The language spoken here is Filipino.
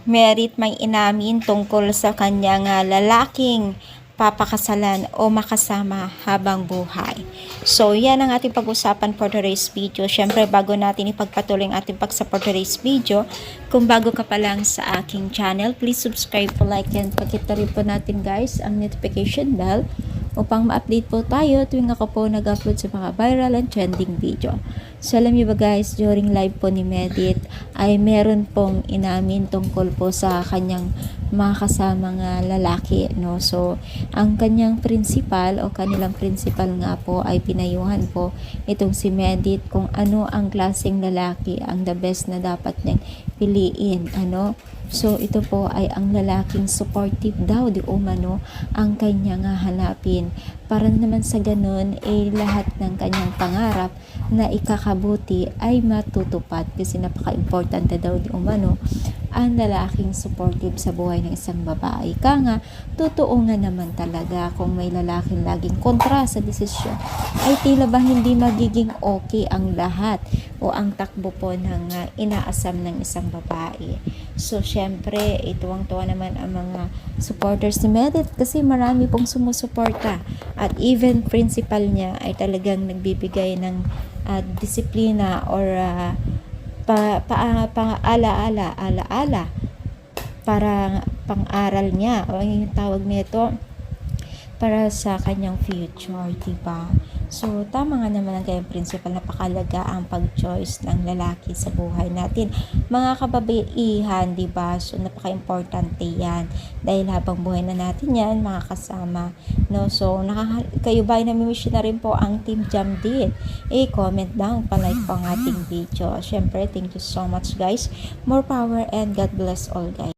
Merit may inamin tungkol sa kanyang lalaking papakasalan o makasama habang buhay. So, yan ang ating pag-usapan for today's video. Syempre, bago natin ipagpatuloy ang ating pagsa for today's video, kung bago ka pa lang sa aking channel, please subscribe po, like, and pakita rin po natin guys ang notification bell upang ma-update po tayo tuwing ako po nag-upload sa mga viral and trending video. So, alam niyo ba guys, during live po ni Medit ay meron pong inamin tungkol po sa kanyang mga kasamang lalaki, no? So, ang kanyang principal o kanilang principal nga po ay pinayuhan po itong si Medit kung ano ang klaseng lalaki ang the best na dapat niyang piliin, ano? So, ito po ay ang lalaking supportive daw, di umano, ang kanyang hanapin. Para naman sa ganun, lahat ng kanyang pangarap na ikakabuti ay matutupad. Kasi napaka-importante daw, di umano, ang lalaking supportive sa buhay ng isang babae. Ika nga, totoo nga naman talaga kung may lalaking laging kontra sa desisyon, ay tila ba hindi magiging okay ang lahat o ang takbo po ng inaasam ng isang babae. So, syempre, ituwang-tuwa naman ang mga supporters ni Medit kasi marami pong sumusuporta. At even principal niya ay talagang nagbibigay ng disiplina or alaala para pang-aral niya o yung tawag nito para sa kanyang future, diba? So, tama nga naman ang kanyang principal, napakalaga ang pag-choice ng lalaki sa buhay natin. Mga kababaihan, diba? So, napaka-importante yan. Dahil habang buhay na natin yan, mga kasama. No? So, kayo ba ay namimiss na rin po ang Team Jamdit? Comment down, palike po ang ating video. Siyempre, thank you so much guys. More power and God bless all guys.